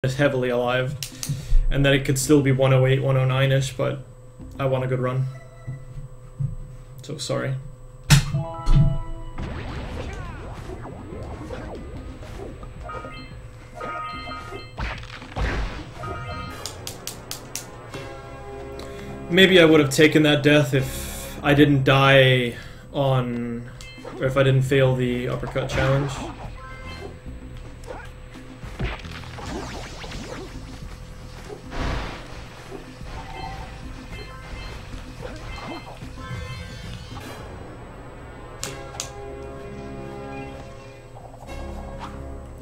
is heavily alive, and that it could still be 108, 109-ish, but I want a good run. So sorry. Maybe I would have taken that death if I didn't die on... or if I didn't fail the uppercut challenge.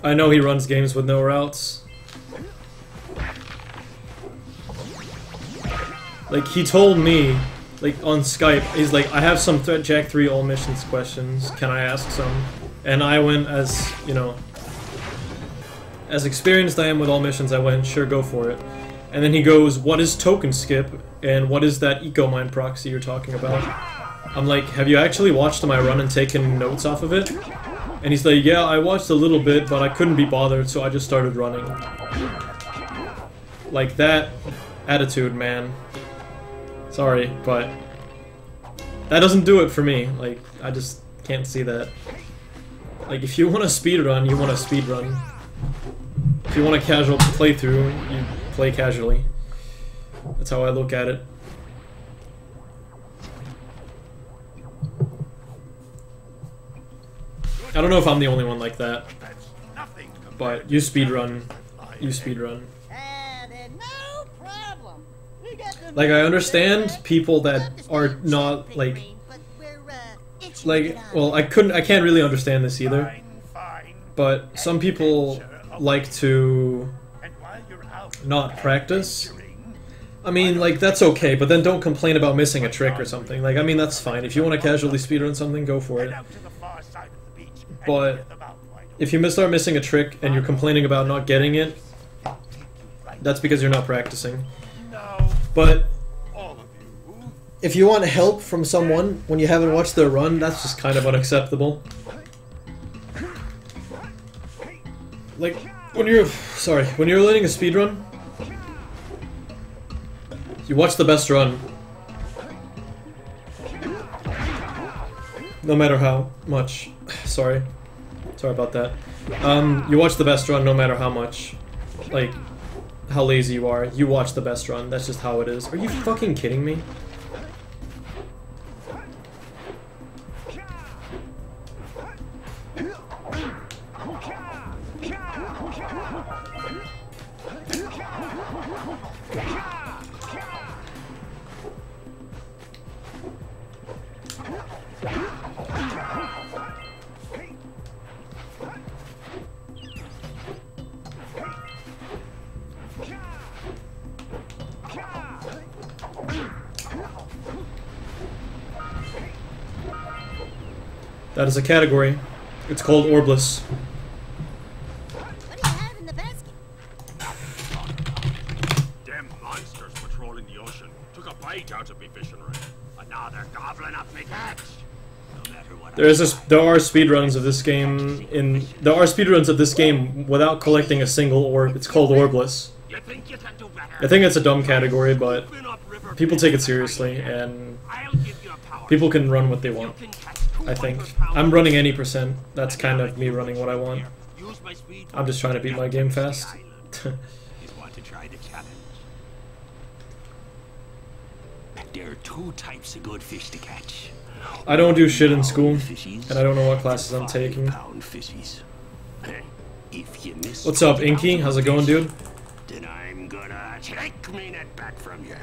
I know he runs games with no routes. Like, he told me, like, on Skype, he's like, I have some Jak 3 all missions questions, can I ask some? And I went as, you know, as experienced I am with all missions, I went, sure, go for it. And then he goes, what is token skip? And what is that eco-mine proxy you're talking about? I'm like, have you actually watched my run and taken notes off of it? And he's like, yeah, I watched a little bit, but I couldn't be bothered, so I just started running. Like, that attitude, man. Sorry, but that doesn't do it for me. Like, I just can't see that. Like, if you want to speedrun, you want to speedrun. If you want a casual playthrough, you play casually. That's how I look at it. I don't know if I'm the only one like that, but you speedrun. You speedrun. Like, I understand people that are not, like, well, I can't really understand this either, but some people like to not practice. I mean, like, that's okay, but then don't complain about missing a trick or something. Like, I mean, that's fine. If you want to casually speedrun something, go for it. But if you start missing a trick and you're complaining about not getting it, that's because you're not practicing. But if you want help from someone when you haven't watched their run, that's just kind of unacceptable. Like, when you're learning a speedrun, you watch the best run. No matter how much. Sorry about that. You watch the best run no matter how much, like, how lazy you are. You watch the best run. That's just how it is. Are you fucking kidding me? That is a category. It's called Orbless. What do you have in the basket? Them monsters patrolling the ocean took a bite out of me fishing rig, and now they're gobbling up me catch. No matter what. There are speedruns of this game without collecting a single orb. It's called Orbless. You think you can do better? I think it's a dumb category, but people take it seriously, and I'll give you a power. people can run what they want. You can catch I think. I'm running any percent. That's kind of me running what I want. Use my speed. I'm just trying to beat my game fast. You want to try the challenge? There are two types of good fish to catch. I don't do shit in school, and I don't know what classes I'm taking. What's up, Inky? How's it going, dude? Then I'm gonna take me net back from you.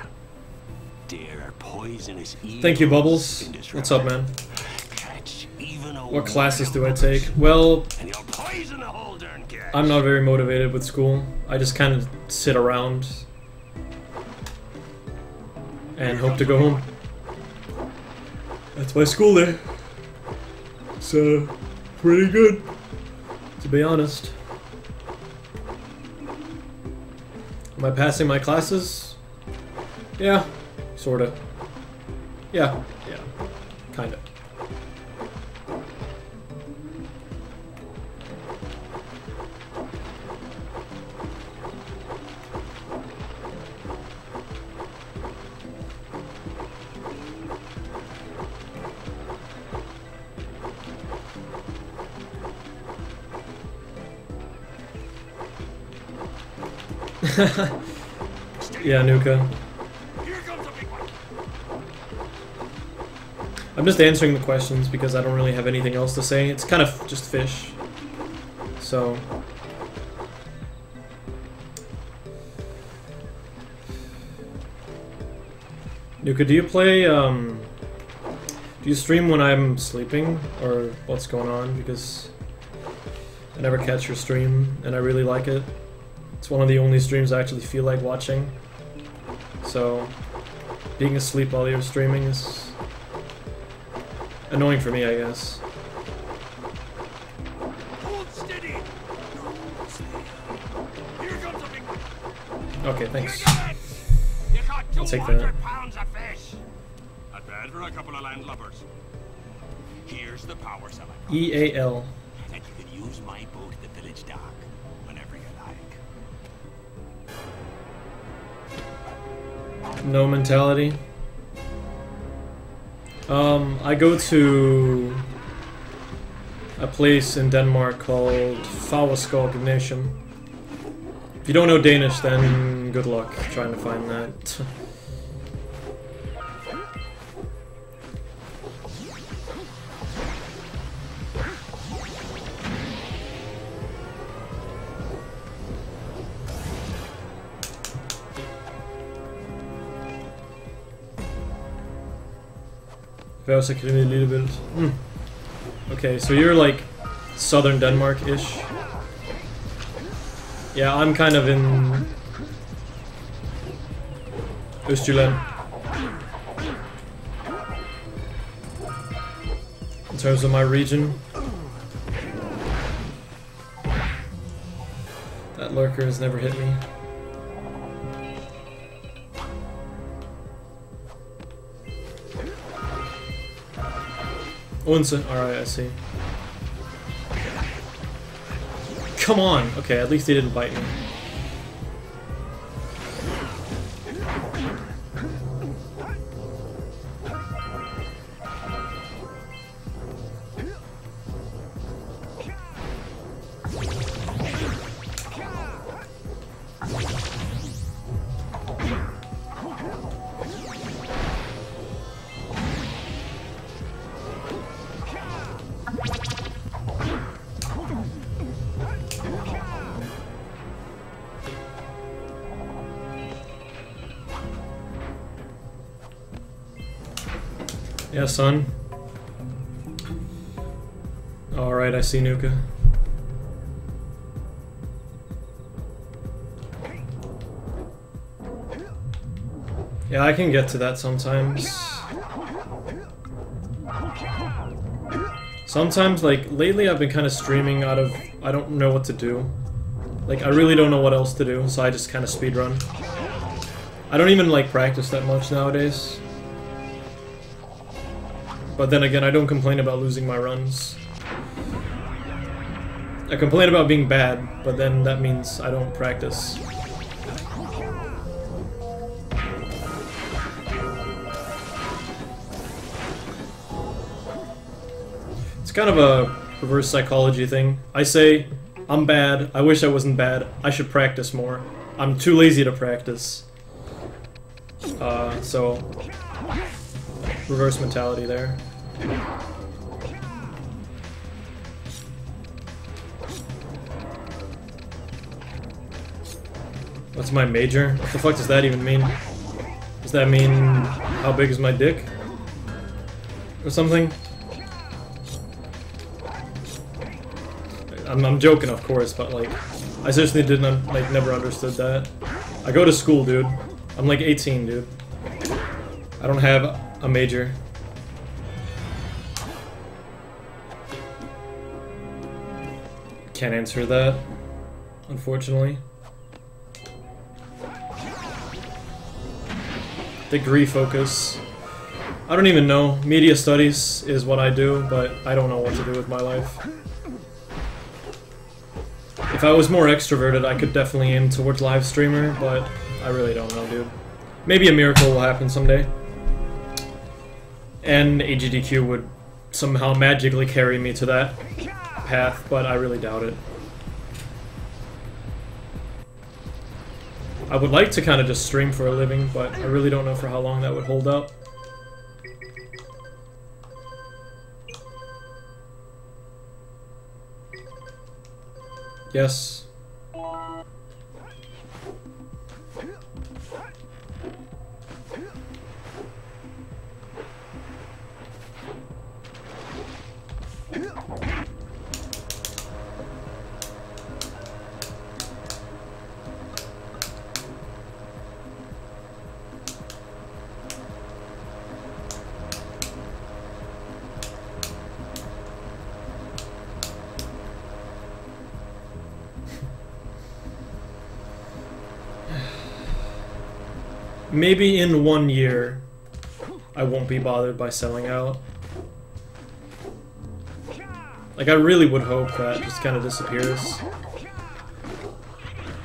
There are poisonous eels. Thank you, Bubbles. What's up, man? What classes do I take? Well, I'm not very motivated with school. I just kind of sit around and hope to go home. That's my school day. It's pretty good, to be honest. Am I passing my classes? Yeah, sorta. Yeah, kinda. Yeah, Nuka. Here comes a big one. I'm just answering the questions because I don't really have anything else to say. It's kind of just fish. So... Nuka, do you play, do you stream when I'm sleeping? Or what's going on? Because I never catch your stream, and I really like it. It's one of the only streams I actually feel like watching. So, being asleep while you're streaming is annoying for me, I guess. Hold steady. Here comes a big one. Okay, thanks. You caught I'll take 200 that. pounds of fish. Not bad for a couple of landlubbers. Here's the power cell. EAL. And you can use my boat at the village dock whenever you like. No mentality. I go to a place in Denmark called Fagerskov Gymnasium. If you don't know Danish, then good luck trying to find that. Akademi a little bit. Okay, so you're like southern Denmark-ish. Yeah, I'm kind of in Østjylland. In terms of my region. That lurker has never hit me. Odense, alright, I see. Come on! Okay, at least he didn't bite me. Yeah, son. Alright, I see Nuka. Yeah, I can get to that sometimes. Sometimes, like, lately I've been kind of streaming out of... I don't know what to do. Like, I really don't know what else to do, so I just kind of speedrun. I don't even, like, practice that much nowadays. But then again, I don't complain about losing my runs. I complain about being bad, but then that means I don't practice. It's kind of a reverse psychology thing. I say, I'm bad, I wish I wasn't bad, I should practice more. I'm too lazy to practice. So... reverse mentality there. What's my major? What the fuck does that even mean? Does that mean how big is my dick? Or something? I'm joking, of course, but like, I seriously didn't, like, never understood that. I go to school, dude. I'm like 18, dude. I don't have a major. Can't answer that, unfortunately. Degree focus. I don't even know. Media studies is what I do, but I don't know what to do with my life. If I was more extroverted, I could definitely aim towards live streamer, but I really don't know, dude. Maybe a miracle will happen someday. And AGDQ would somehow magically carry me to that path, but I really doubt it. I would like to kind of just stream for a living, but I really don't know for how long that would hold up. Yes. Maybe in 1 year, I won't be bothered by selling out. Like, I really would hope that just kind of disappears.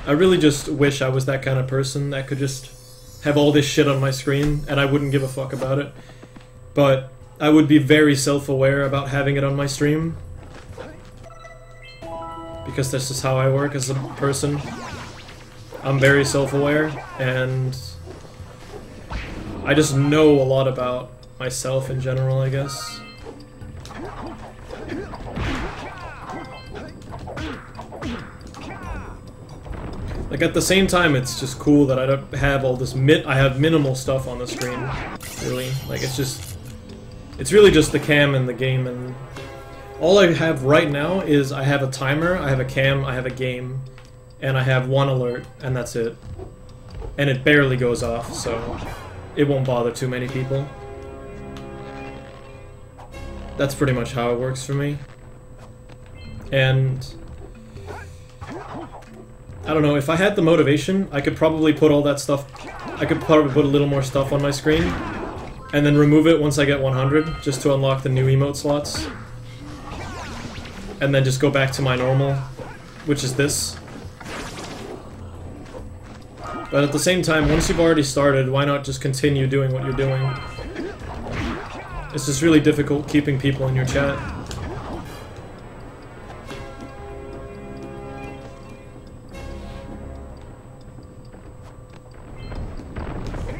I really just wish I was that kind of person that could just have all this shit on my screen and I wouldn't give a fuck about it. But I would be very self-aware about having it on my stream. Because that's just how I work as a person. I'm very self-aware, and I just know a lot about myself in general, I guess. Like, at the same time, it's just cool that I don't have all this I have minimal stuff on the screen, really. Like, it's really just the cam and the game, and all I have right now is I have a timer, I have a cam, I have a game, and I have one alert, and that's it. And it barely goes off, so it won't bother too many people. That's pretty much how it works for me. And I don't know, if I had the motivation, I could probably put all that stuff, I could probably put a little more stuff on my screen, and then remove it once I get 100, just to unlock the new emote slots. And then just go back to my normal, which is this. But at the same time, once you've already started, why not just continue doing what you're doing? It's just really difficult keeping people in your chat.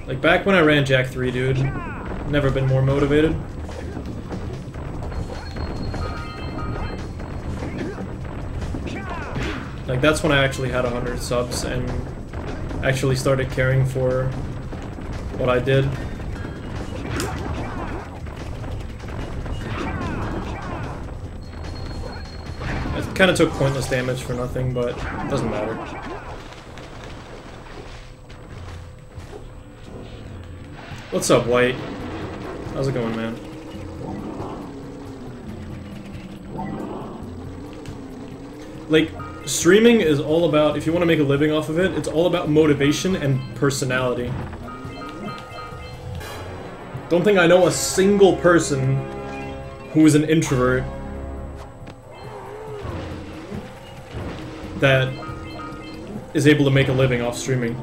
Like, back when I ran Jak 3, dude, never been more motivated. Like, that's when I actually had 100 subs and actually started caring for what I did. I kind of took pointless damage for nothing, but it doesn't matter. What's up, White? How's it going, man? Like, streaming is all about, if you want to make a living off of it, it's all about motivation and personality. Don't think I know a single person who is an introvert that is able to make a living off streaming.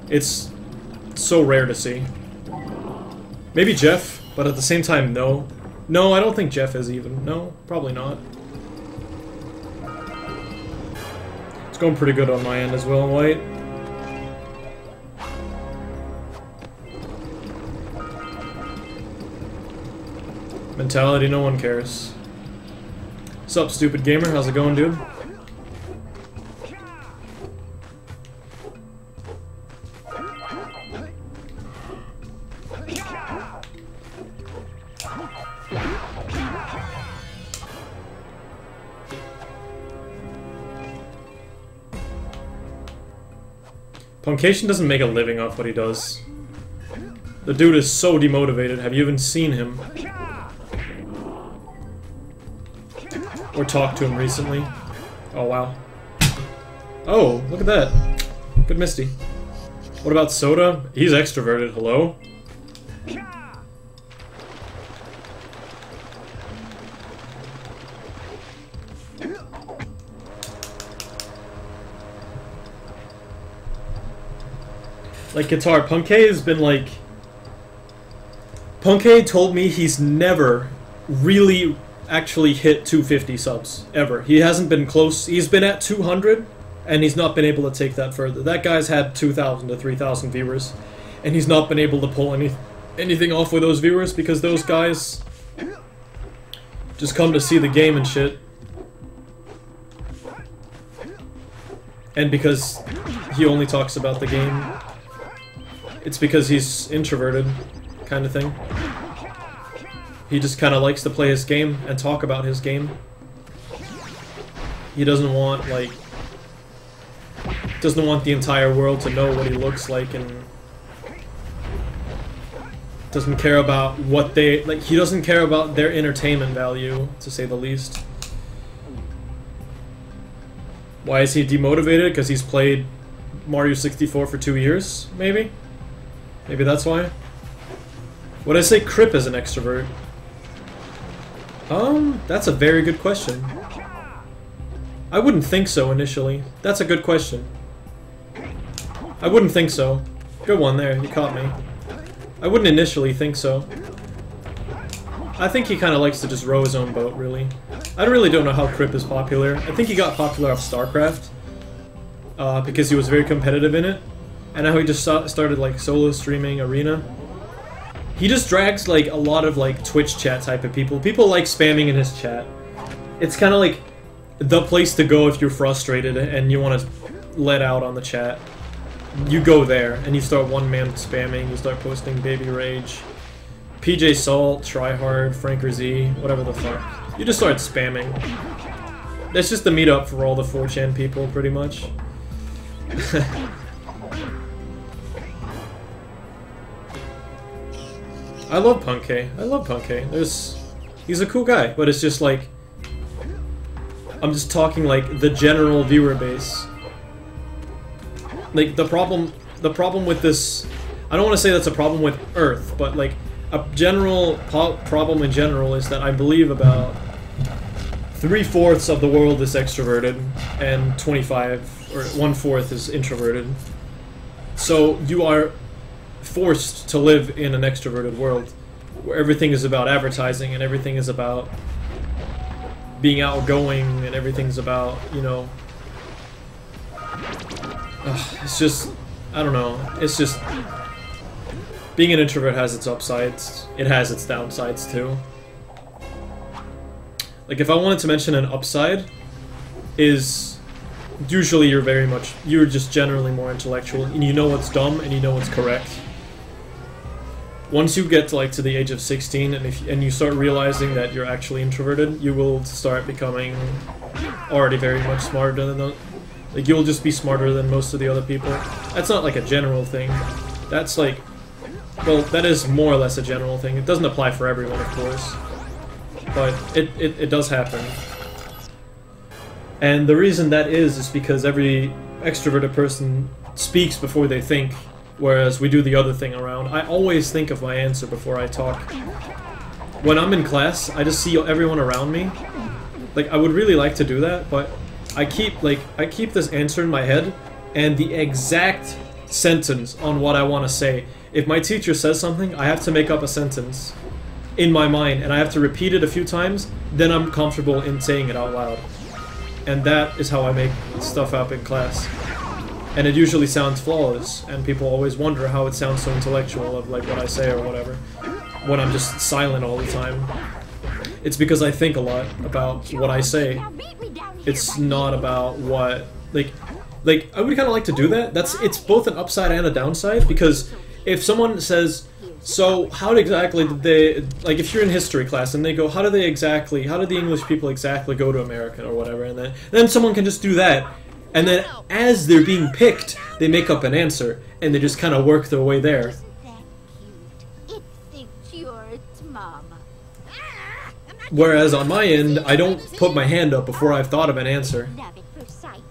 It's so rare to see. Maybe Jeff, but at the same time, no. No, I don't think Jeff is even. No, probably not. It's going pretty good on my end as well, White. Mentality, no one cares. Sup, stupid gamer? How's it going, dude? Punkation doesn't make a living off what he does. The dude is so demotivated. Have you even seen him? Or talked to him recently? Oh, wow. Oh, look at that. Good Misty. What about Soda? He's extroverted, hello? Like, Guitar, Punkay has been like... Punkay told me he's never really actually hit 250 subs, ever. He hasn't been close. He's been at 200, and he's not been able to take that further. That guy's had 2,000 to 3,000 viewers, and he's not been able to pull anything off with those viewers because those guys just come to see the game and shit. And because he only talks about the game, it's because he's introverted, kind of thing. He just kind of likes to play his game and talk about his game. He doesn't want, like, the entire world to know what he looks like, and doesn't care about what they, like, he doesn't care about their entertainment value, to say the least. Why is he demotivated? Because he's played Mario 64 for 2 years, maybe? Maybe that's why? Would I say Crip is an extrovert? That's a very good question. I wouldn't think so initially. That's a good question. I wouldn't think so. Good one there, you caught me. I wouldn't initially think so. I think he kind of likes to just row his own boat, really. I really don't know how Crip is popular. I think he got popular off StarCraft. Because he was very competitive in it. And now he just started, like, solo streaming Arena. He just drags, like, a lot of, like, Twitch chat type of people. People like spamming in his chat. It's kind of like the place to go if you're frustrated and you want to let out on the chat. You go there, and you start one-man spamming, you start posting Baby Rage, PJ Salt, Tryhard, Franker Z, whatever the fuck. You just start spamming. That's just the meetup for all the 4chan people, pretty much. I love Punkay. I love Punkay. He's a cool guy, but it's just like, I'm just talking like the general viewer base. Like, the problem with this, I don't want to say that's a problem with Earth, but like, a general problem in general is that I believe about 3/4 of the world is extroverted, and 25, or 1/4 is introverted. So you are forced to live in an extroverted world, where everything is about advertising, and everything is about being outgoing, and everything's about, you know, it's just, I don't know, it's just, being an introvert has its upsides, it has its downsides too. Like, if I wanted to mention an upside, is usually you're just generally more intellectual, and you know what's dumb, and you know what's correct. Once you get to, like, to the age of 16, and you start realizing that you're actually introverted, you will start becoming already very much smarter than those. Like, you'll just be smarter than most of the other people. That's not like a general thing. That's like, well, that is more or less a general thing. It doesn't apply for everyone, of course. But it does happen. And the reason that is because every extroverted person speaks before they think, whereas we do the other thing around. I always think of my answer before I talk. When I'm in class, I just see everyone around me. Like, I would really like to do that, but I keep this answer in my head, and the exact sentence on what I want to say. If my teacher says something, I have to make up a sentence in my mind, and I have to repeat it a few times, then I'm comfortable in saying it out loud. And that is how I make stuff up in class. And it usually sounds flawless, and people always wonder how it sounds so intellectual of, like, what I say or whatever, when I'm just silent all the time. It's because I think a lot about what I say. It's not about what, like I would kind of like to do that. It's both an upside and a downside, because if someone says, so how exactly did they, like, if you're in history class and they go, how did the English people exactly go to America or whatever, and then someone can just do that, and then as they're being picked, they make up an answer, and they just kind of work their way there. Isn't that cute? It thinks you're its mama. Whereas on my end, I don't put my hand up before I've thought of an answer. Love at first sight.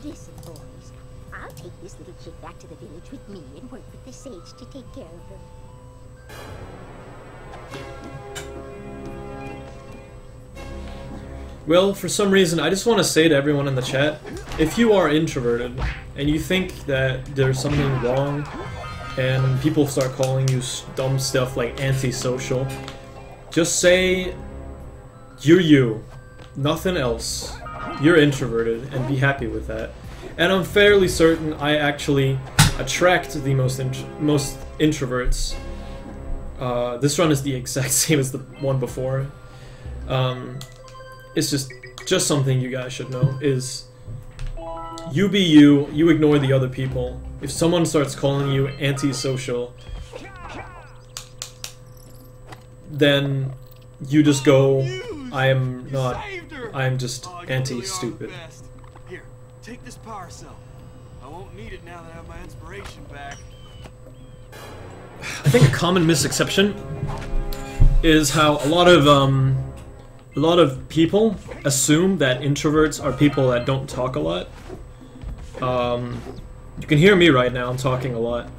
Listen, boys, I'll take this little chick back to the village with me and work with the sage to take care of her. Well, for some reason, I just want to say to everyone in the chat, if you are introverted and you think that there's something wrong and people start calling you dumb stuff like antisocial, just say you're you, nothing else. you're introverted, and be happy with that. And I'm fairly certain I actually attract the most introverts. This run is the exact same as the one before. It's just something you guys should know is you be you, you ignore the other people. If someone starts calling you antisocial, then you just go, I am not, I am just anti-stupid. Here, take this power cell. I won't need it now that I have my inspiration back. I think a common misconception is how a lot of people assume that introverts are people that don't talk a lot. You can hear me right now, I'm talking a lot.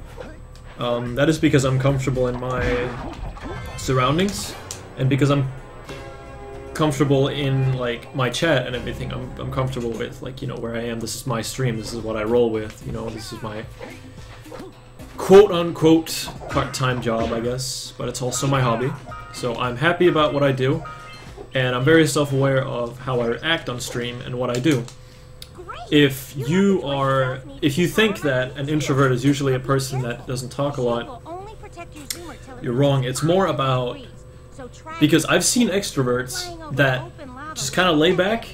That is because I'm comfortable in my surroundings, and because I'm comfortable in like my chat and everything. I'm comfortable with, like, you know, where I am. This is my stream, this is what I roll with, you know, this is my quote-unquote part-time job, I guess, but it's also my hobby. So I'm happy about what I do, and I'm very self-aware of how I act on stream and what I do. If you think that an introvert is usually a person that doesn't talk a lot, you're wrong. It's more about, because I've seen extroverts that just kind of lay back.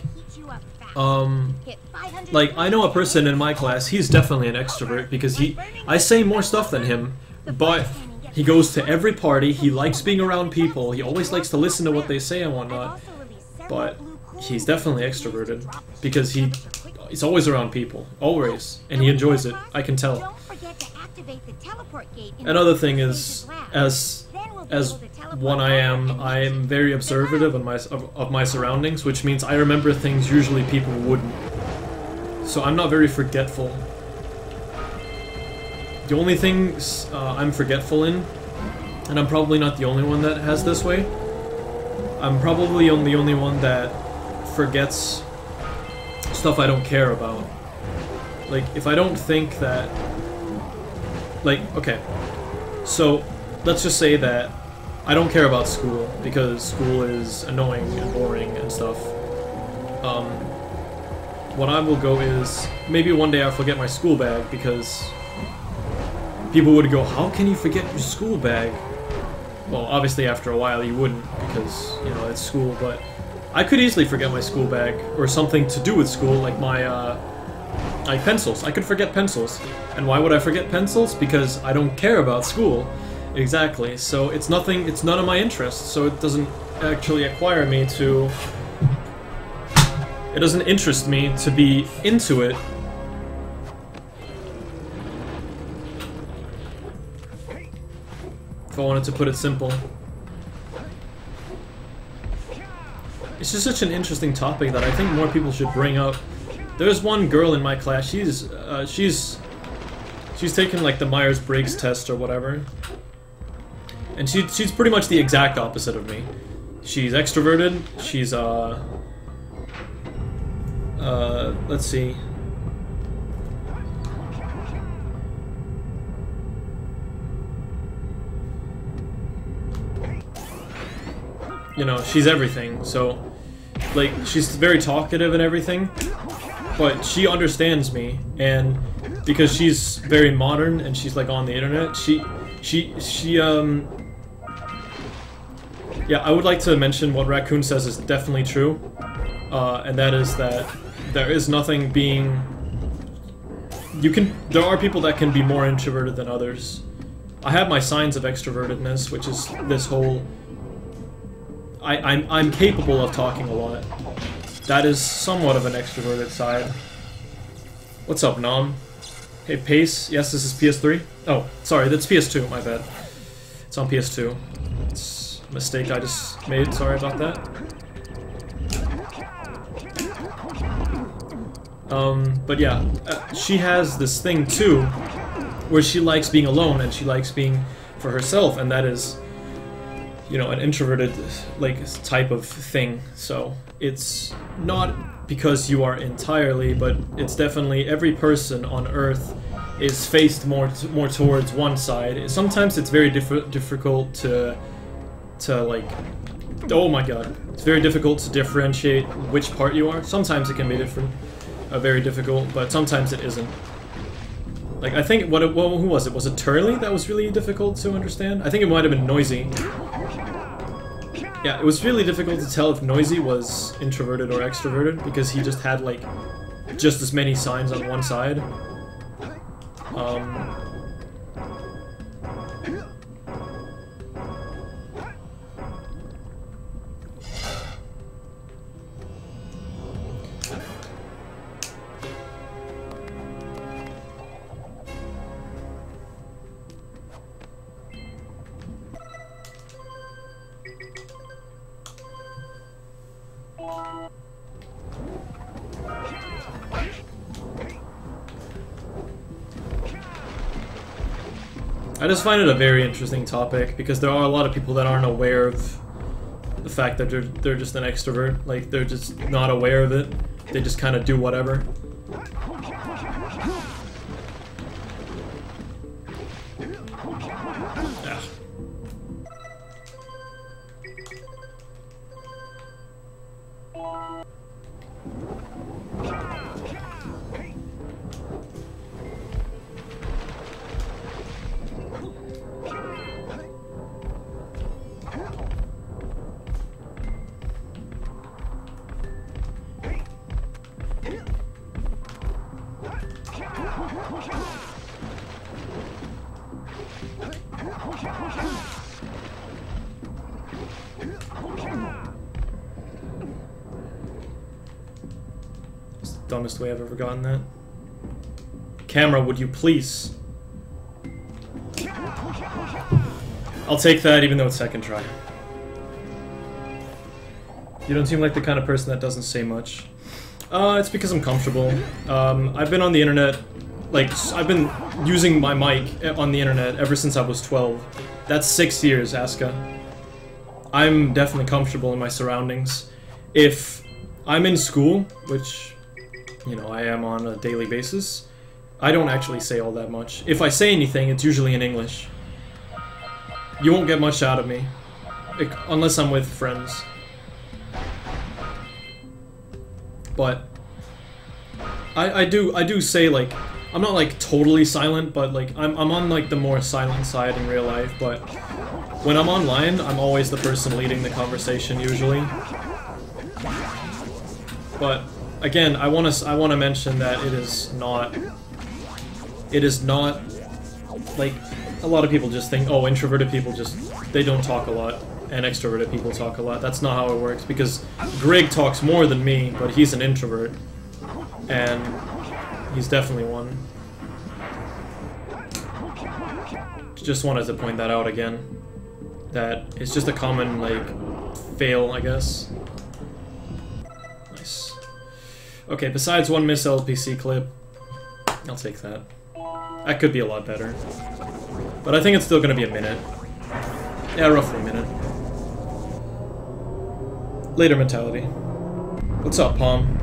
Like, I know a person in my class, he's definitely an extrovert because I say more stuff than him, but he goes to every party, he likes being around people, he always likes to listen to what they say and whatnot, but he's definitely extroverted because he's always around people, always, and he enjoys it, I can tell. Another thing is, as one I am very observative of my surroundings, which means I remember things usually people wouldn't. So I'm not very forgetful. The only things I'm forgetful in, and I'm probably not the only one that has this way, I'm probably the only one that forgets stuff I don't care about. Like, if I don't think that... Like, okay, so let's just say that I don't care about school because school is annoying and boring and stuff. What I will go is, maybe one day I'll forget my school bag because people would go, how can you forget your school bag? Well, obviously after a while you wouldn't because, you know, it's school, but I could easily forget my school bag or something to do with school, like my, like pencils. I could forget pencils. And why would I forget pencils? Because I don't care about school. Exactly. So it's none of my interest, so it doesn't actually acquire me to... It doesn't interest me to be into it. If I wanted to put it simple. It's just such an interesting topic that I think more people should bring up. There's one girl in my class, she's taken like the Myers-Briggs test or whatever. And she's pretty much the exact opposite of me. She's extroverted, she's let's see. You know, she's everything, so, like, she's very talkative and everything, but she understands me, and because she's very modern and she's, like, on the internet, yeah, I would like to mention what Raccoon says is definitely true, and that is that there is nothing being... There are people that can be more introverted than others. I have my signs of extrovertedness, which is this whole... I'm capable of talking a lot. That is somewhat of an extroverted side. What's up, Nom? Hey, Pace. Yes, this is PS3? Oh, sorry, that's PS2, my bad. It's on PS2. It's a mistake I just made, sorry about that. But yeah, she has this thing too, where she likes being alone and she likes being for herself, and that is, you know, an introverted, like, type of thing. So it's not because you are entirely, but it's definitely every person on Earth is faced more towards one side. Sometimes it's very difficult to like Oh my god. It's very difficult to differentiate which part you are. Sometimes it can be different. Very difficult, but sometimes it isn't. Like, I think, who was it? Was it Turley that was really difficult to understand? I think it might have been Noisy. Yeah, it was really difficult to tell if Noisy was introverted or extroverted, because he just had, like, just as many signs on one side. I just find it a very interesting topic because there are a lot of people that aren't aware of the fact that they're just an extrovert. Like, they're just not aware of it. They just kind of do whatever. Yeah. It's the dumbest way I've ever gotten that. Camera, would you please? I'll take that even though it's second try. You don't seem like the kind of person that doesn't say much. It's because I'm comfortable. I've been on the internet, like, I've been using my mic on the internet ever since I was 12. That's 6 years, Asuka. I'm definitely comfortable in my surroundings. If I'm in school, which, you know, I am on a daily basis, I don't actually say all that much. If I say anything, it's usually in English. You won't get much out of me, unless I'm with friends. But I do say, like, I'm not like totally silent, but like I'm on like the more silent side in real life, but when I'm online, I'm always the person leading the conversation usually. But again, I want to mention that it is not like, a lot of people just think, oh, introverted people they don't talk a lot, and extroverted people talk a lot. That's not how it works, because Greg talks more than me, but he's an introvert, and he's definitely one. Just wanted to point that out again. That it's just a common, like, fail, I guess. Nice. Okay, besides one miss LPC clip, I'll take that. That could be a lot better. But I think it's still gonna be a minute. Yeah, roughly a minute. Later mentality. What's up, Palm?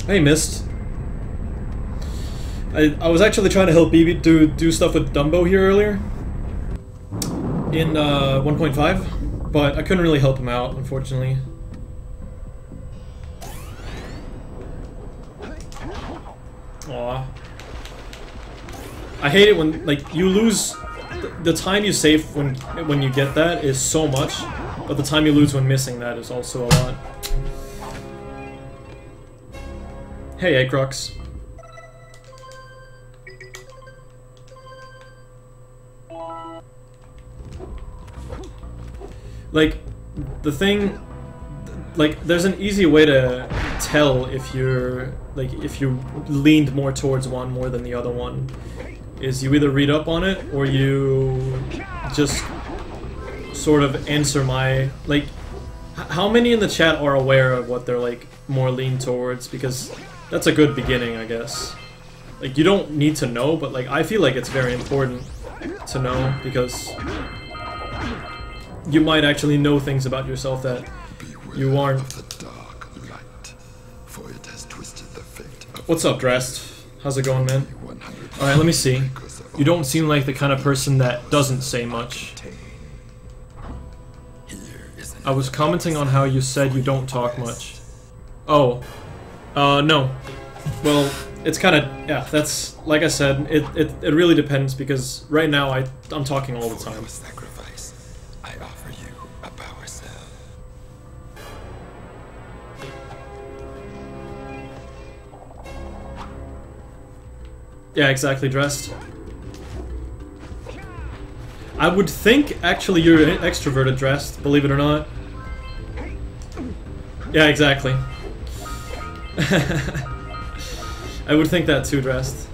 Hey, Mist. I was actually trying to help BB do stuff with Dumbo here earlier. In 1.5, but I couldn't really help him out, unfortunately. Aw. I hate it when, like, you lose... The time you save when you get that is so much, but the time you lose when missing that is also a lot. Hey, Acrox. Like, the thing... Like, there's an easy way to tell if you're... Like, if you leaned more towards one more than the other one. Is you either read up on it, or you just sort of answer my... Like, how many in the chat are aware of what they're, like, more lean towards? Because that's a good beginning, I guess. Like, you don't need to know, but, like, I feel like it's very important to know, because you might actually know things about yourself that you aren't. What's up, Drast? How's it going, man? Alright, let me see. You don't seem like the kind of person that doesn't say much. I was commenting on how you said you don't talk much. Oh. No. Well, it's kind of... Yeah, that's... Like I said, it really depends, because right now I'm talking all the time. Sacrifice, I offer you a power cell. Yeah, exactly, dressed. I would think, actually, you're extroverted dressed, believe it or not. Yeah, exactly. I would think that too, dressed.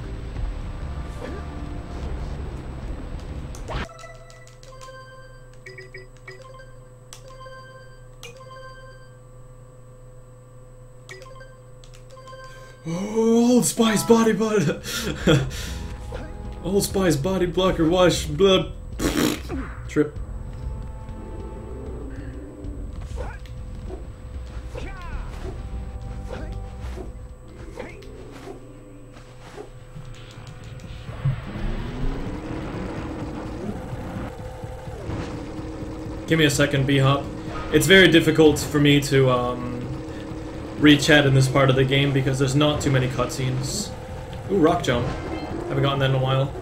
Oh, Old Spice body butter. Old Spice body blocker wash blood. Trip. Give me a second, B-Hop. It's very difficult for me to read chat in this part of the game because there's not too many cutscenes. Ooh, rock jump. Haven't gotten that in a while.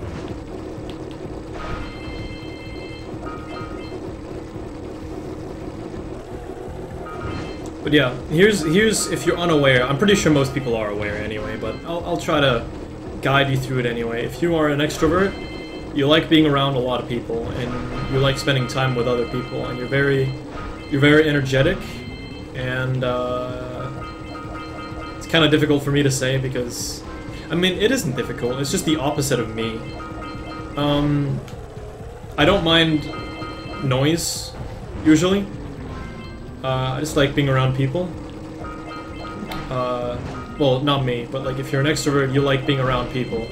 But yeah, here's if you're unaware. I'm pretty sure most people are aware anyway, but I'll try to guide you through it anyway. If you are an extrovert, you like being around a lot of people, and you like spending time with other people, and you're very energetic, and it's kind of difficult for me to say because, I mean, it isn't difficult. It's just the opposite of me. I don't mind noise usually. I just like being around people. Well, not me, but like if you're an extrovert, you like being around people.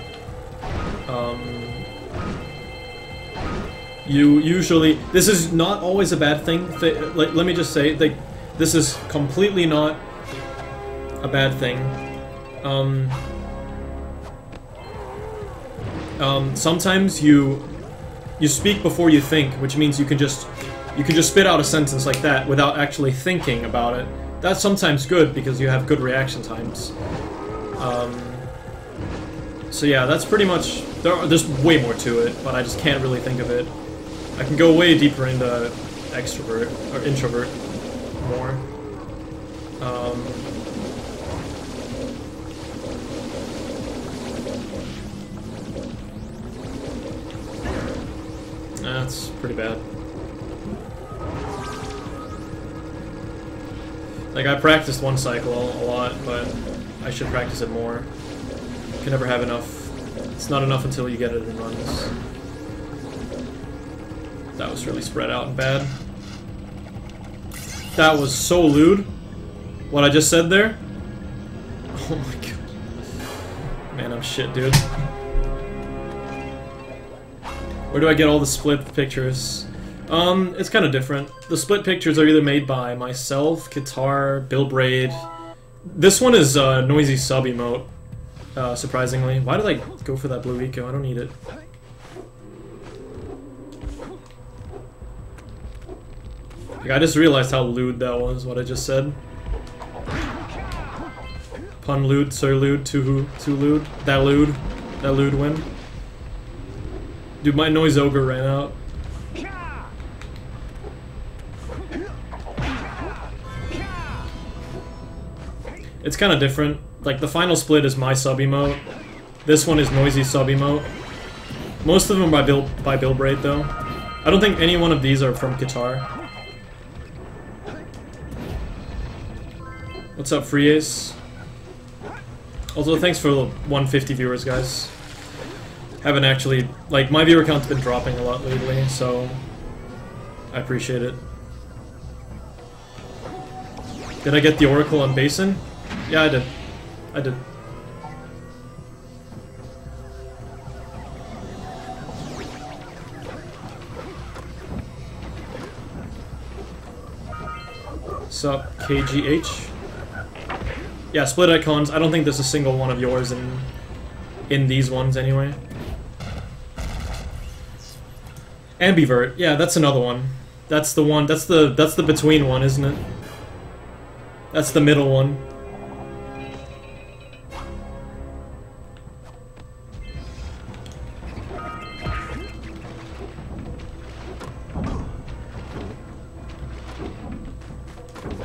You usually... This is not always a bad thing. Like, let me just say, this is completely not a bad thing. Sometimes you speak before you think, which means you can just spit out a sentence like that without actually thinking about it. That's sometimes good because you have good reaction times. So yeah, that's pretty much... There's way more to it, but I just can't really think of it. I can go way deeper into extrovert, or introvert, more. That's pretty bad. Like, I practiced one cycle a lot, but I should practice it more. You can never have enough. It's not enough until you get it in runs. That was really spread out and bad. That was so lewd. What I just said there? Oh my god. Man, I'm shit, dude. Where do I get all the split pictures? It's kind of different. The split pictures are either made by myself, Guitar, Bill Braid. This one is Noisy Sub emote, surprisingly. Why did I go for that blue eco? I don't need it. Like, I just realized how lewd that was, what I just said. Pun lewd, sir lewd, too lewd. That lewd win. Dude, my noise ogre ran out. It's kind of different. Like, the final split is my sub emote. This one is Noisy sub emote. Most of them by Bill Braid, though. I don't think any one of these are from Guitar. What's up, Free Ace? Also, thanks for the 150 viewers, guys. Haven't actually... Like, my viewer count's been dropping a lot lately, so... I appreciate it. Did I get the Oracle on Basin? Yeah, I did. I did. Sup, KGH? Yeah, split icons. I don't think there's a single one of yours in these ones anyway. Ambivert. Yeah, that's another one. That's the one. That's the between one, isn't it? That's the middle one.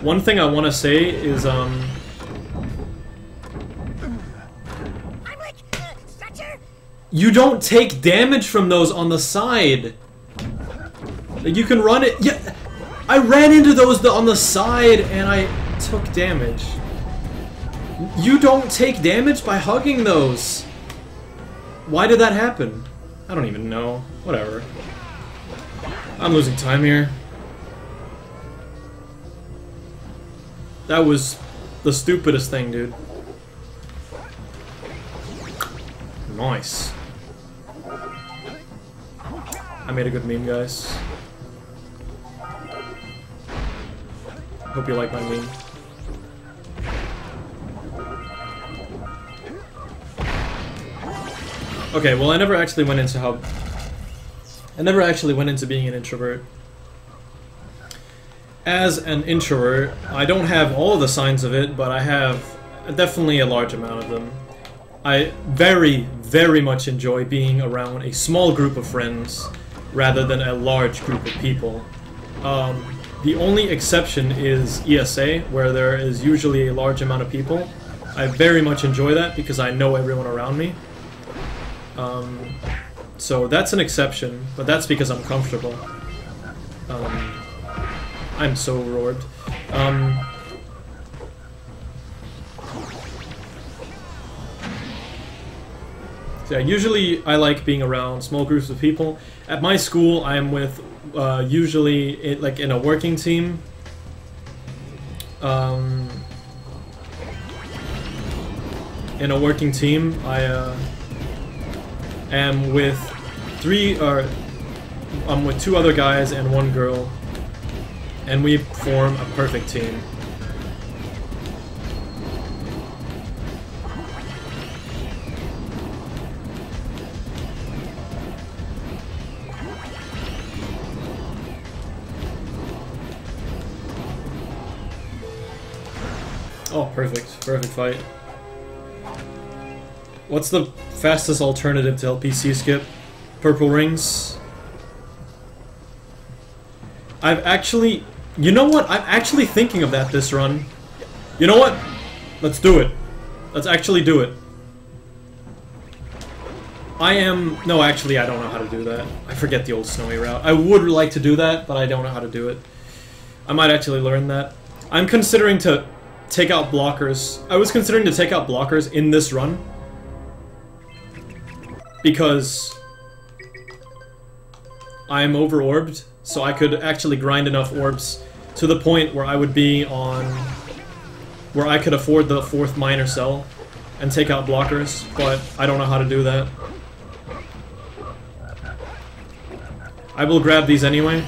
One thing I want to say is I'm like, Thatcher? you don't take damage from those on the side. Like, you can run it. Yeah, I ran into those on the side and I took damage. You don't take damage by hugging those. Why did that happen? I don't even know. Whatever. I'm losing time here. That was the stupidest thing, dude. Nice. I made a good meme, guys. Hope you like my meme. Okay, well, I never actually went into being an introvert. As an introvert, I don't have all of the signs of it, but I have definitely a large amount of them. I very, very much enjoy being around a small group of friends rather than a large group of people. The only exception is ESA, where there is usually a large amount of people. I very much enjoy that because I know everyone around me. So that's an exception, but that's because I'm comfortable. I'm so roared. So yeah, usually I like being around small groups of people. At my school, I am with usually like in a working team. In a working team, I am with I'm with 2 other guys and 1 girl. And we form a perfect team. Oh, perfect. Perfect fight. What's the fastest alternative to LPC skip? Purple rings? I've actually... You know what? I'm actually thinking of that this run. You know what? Let's do it. Let's actually do it. No, actually, I don't know how to do that. I forget the old snowy route. I would like to do that, but I don't know how to do it. I might actually learn that. I'm considering to take out blockers. I was considering to take out blockers in this run. Because I'm over-orbed. So I could actually grind enough orbs to the point where I would be on... where I could afford the 4th minor cell and take out blockers, but I don't know how to do that. I will grab these anyway,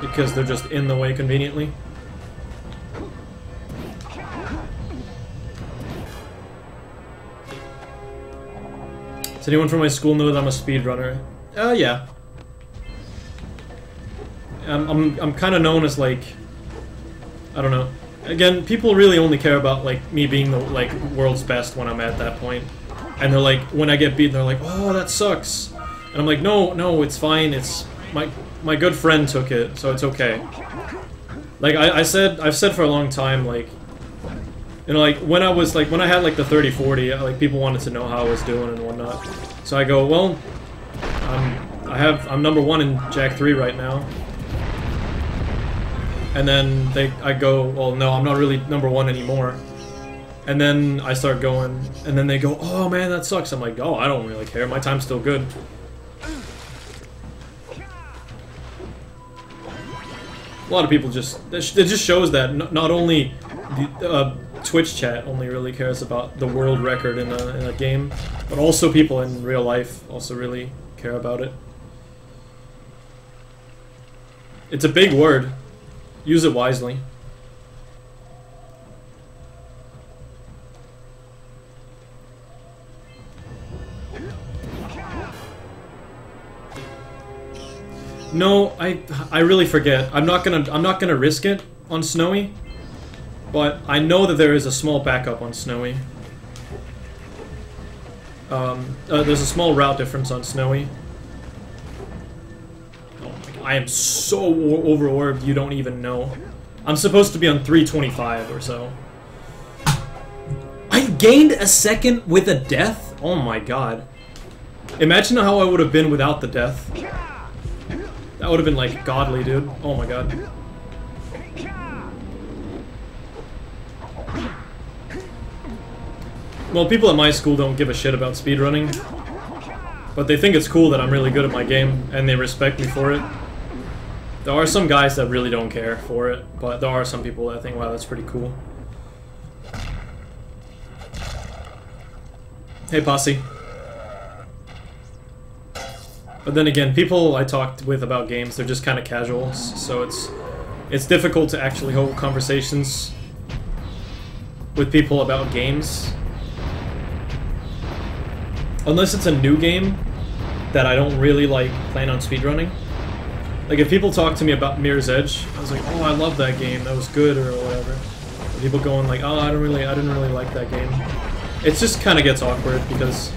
because they're just in the way conveniently. Does anyone from my school know that I'm a speedrunner? Yeah. I'm kind of known as, like, I don't know. Again, people really only care about, like, me being the, like, world's best when I'm at that point. And they're like, when I get beat, they're like, oh, that sucks. And I'm like, no, it's fine. It's my good friend took it, so it's okay. Like I've said for a long time, like, you know, like when I had like the 30-40, like people wanted to know how I was doing and whatnot. So I go, well, I'm number 1 in Jak 3 right now. And then I go, well, no, I'm not really number 1 anymore. And then I start going, and then they go, oh man, that sucks. I'm like, oh, I don't really care. My time's still good. A lot of people just, it just shows that not only the Twitch chat only really cares about the world record in a game, but also people in real life also really care about it. It's a big word. Use it wisely. No, I really forget. I'm not gonna risk it on Snowy, but I know that there is a small backup on Snowy. There's a small route difference on Snowy. Oh my God, I am so over-orbed, you don't even know. I'm supposed to be on 325 or so. I gained a second with a death? Oh my God. Imagine how I would have been without the death. That would have been like godly, dude. Oh my God. Well, people at my school don't give a shit about speedrunning, but they think it's cool that I'm really good at my game, and they respect me for it. There are some guys that really don't care for it, but there are some people that think, wow, that's pretty cool. Hey, posse. But then again, people I talked with about games, they're just kind of casuals, so it's difficult to actually hold conversations with people about games. Unless it's a new game that I don't really like plan on speedrunning. Like if people talk to me about Mirror's Edge, I was like, oh, I love that game, that was good or whatever. And people going like, oh, I didn't really like that game. It just kind of gets awkward because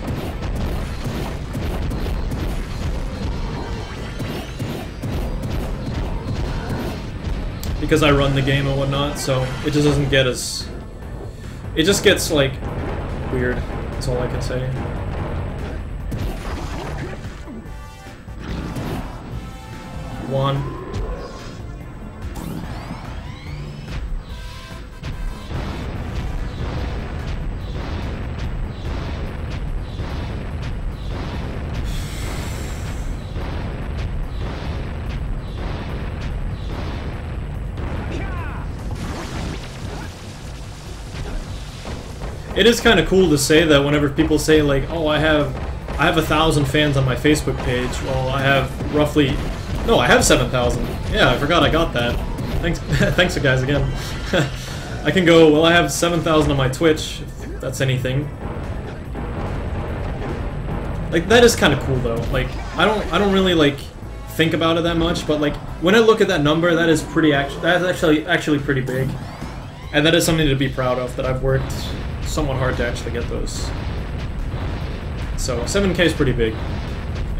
I run the game and whatnot, so it just doesn't get as... It just gets, like, weird. That's all I can say. One. It is kind of cool to say that whenever people say like, oh, I have 1,000 fans on my Facebook page. Well, I have roughly... No, I have 7,000. Yeah, I forgot I got that. Thanks, thanks you guys again. I can go, well, I have 7,000 on my Twitch, if that's anything. Like, that is kind of cool, though. Like, I don't really, like, think about it that much, but, like, when I look at that number, that is pretty that's actually pretty big. And that is something to be proud of, that I've worked somewhat hard to actually get those. So 7K is pretty big,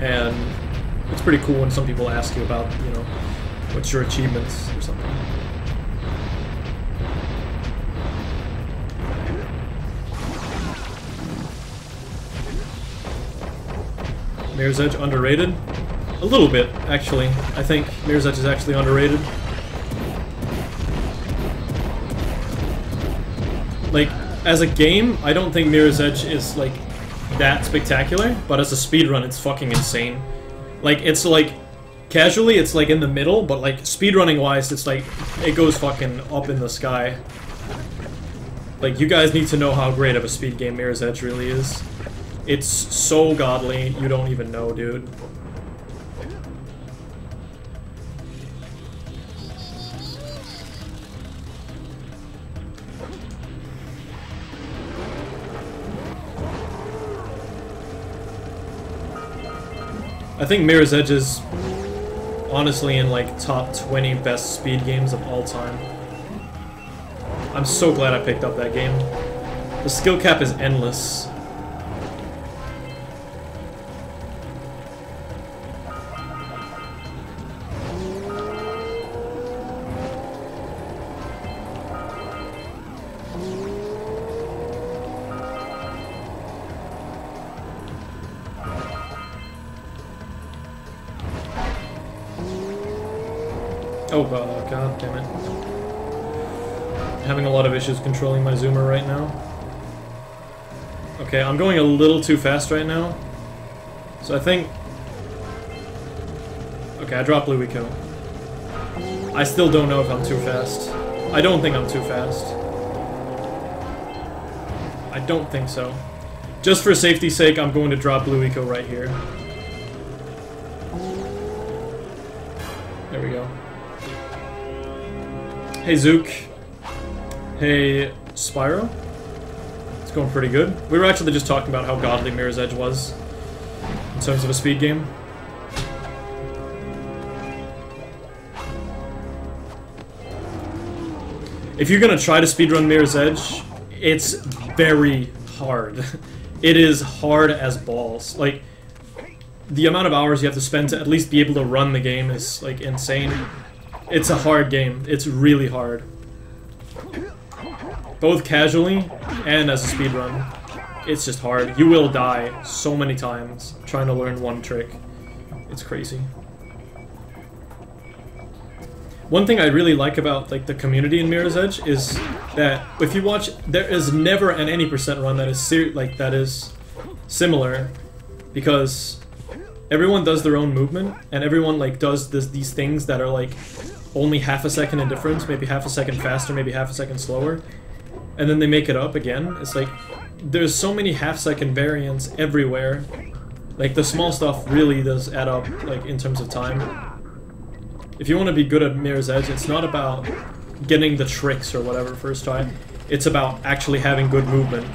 and it's pretty cool when some people ask you about, you know, what's your achievements or something. Mirror's Edge underrated? A little bit, actually. I think Mirror's Edge is actually underrated. Like, as a game, I don't think Mirror's Edge is, like, that spectacular, but as a speedrun, it's fucking insane. Like, it's, like, casually, it's, like, in the middle, but, like, speedrunning-wise, it's, like, it goes fucking up in the sky. Like, you guys need to know how great of a speed game Mirror's Edge really is. It's so godly, you don't even know, dude. I think Mirror's Edge is honestly in like top 20 best speed games of all time. I'm so glad I picked up that game. The skill cap is endless. Oh god damn it. I'm having a lot of issues controlling my zoomer right now. Okay, I'm going a little too fast right now. So I think... Okay, I dropped Blue Eco. I still don't know if I'm too fast. I don't think I'm too fast. I don't think so. Just for safety's sake, I'm going to drop Blue Eco right here. There we go. Hey Zook. Hey Spyro. It's going pretty good. We were actually just talking about how godly Mirror's Edge was in terms of a speed game. if you're gonna try to speedrun Mirror's Edge, it's very hard. It is hard as balls. Like, the amount of hours you have to spend to at least be able to run the game is, like, insane. It's a hard game. It's really hard. Both casually and as a speedrun. It's just hard. You will die so many times trying to learn one trick. It's crazy. One thing I really like about like the community in Mirror's Edge is that if you watch, there is never an any percent run that is similar, because everyone does their own movement and everyone like does these things that are like only half a second in difference, maybe half a second faster, maybe half a second slower, and then they make it up again. It's like there's so many half-second variants everywhere. Like the small stuff really does add up, like in terms of time. If you want to be good at Mirror's Edge, it's not about getting the tricks or whatever first try. It's about actually having good movement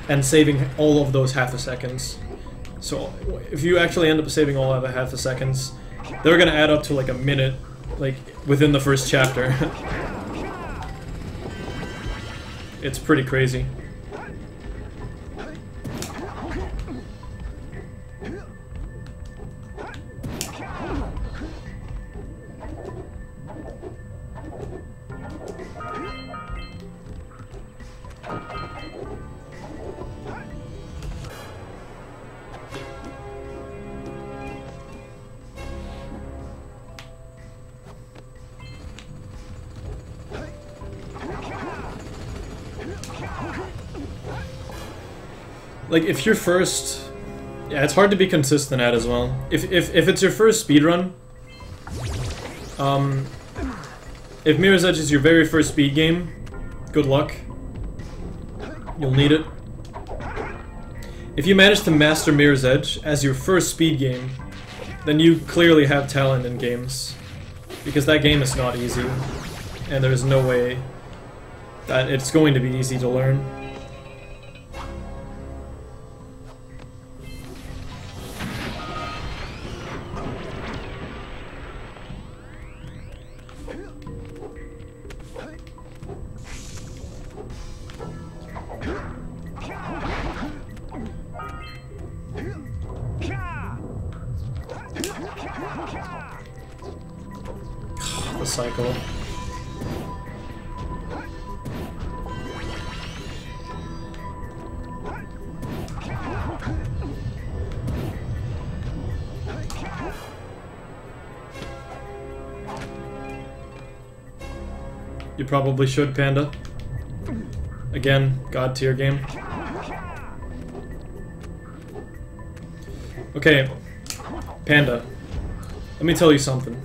and saving all of those half a seconds. So if you actually end up saving all of the half a seconds, they're gonna add up to like a minute, like within the first chapter. It's pretty crazy. Like, if you're first... Yeah, it's hard to be consistent at as well. If it's your first speedrun, if Mirror's Edge is your very first speed game, good luck. You'll need it. If you manage to master Mirror's Edge as your first speed game, then you clearly have talent in games. Because that game is not easy, and there's no way that it's going to be easy to learn. The cycle. You probably should, Panda. Again, god tier game. Okay, Panda. Let me tell you something.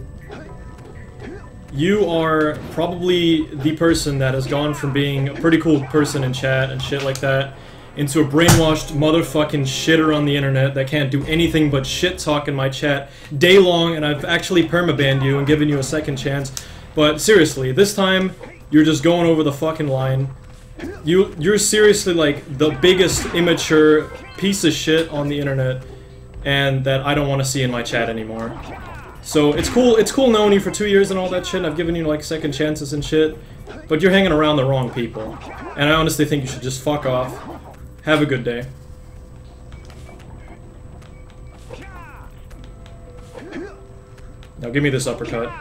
You are probably the person that has gone from being a pretty cool person in chat and shit like that into a brainwashed motherfucking shitter on the internet that can't do anything but shit talk in my chat day long, and I've actually permabanned you and given you a second chance. But seriously, this time you're just going over the fucking line. You're seriously like the biggest immature piece of shit on the internet, and that I don't want to see in my chat anymore. So it's cool knowing you for 2 years and all that shit, and I've given you like second chances and shit, but you're hanging around the wrong people. And I honestly think you should just fuck off. Have a good day. Now give me this uppercut.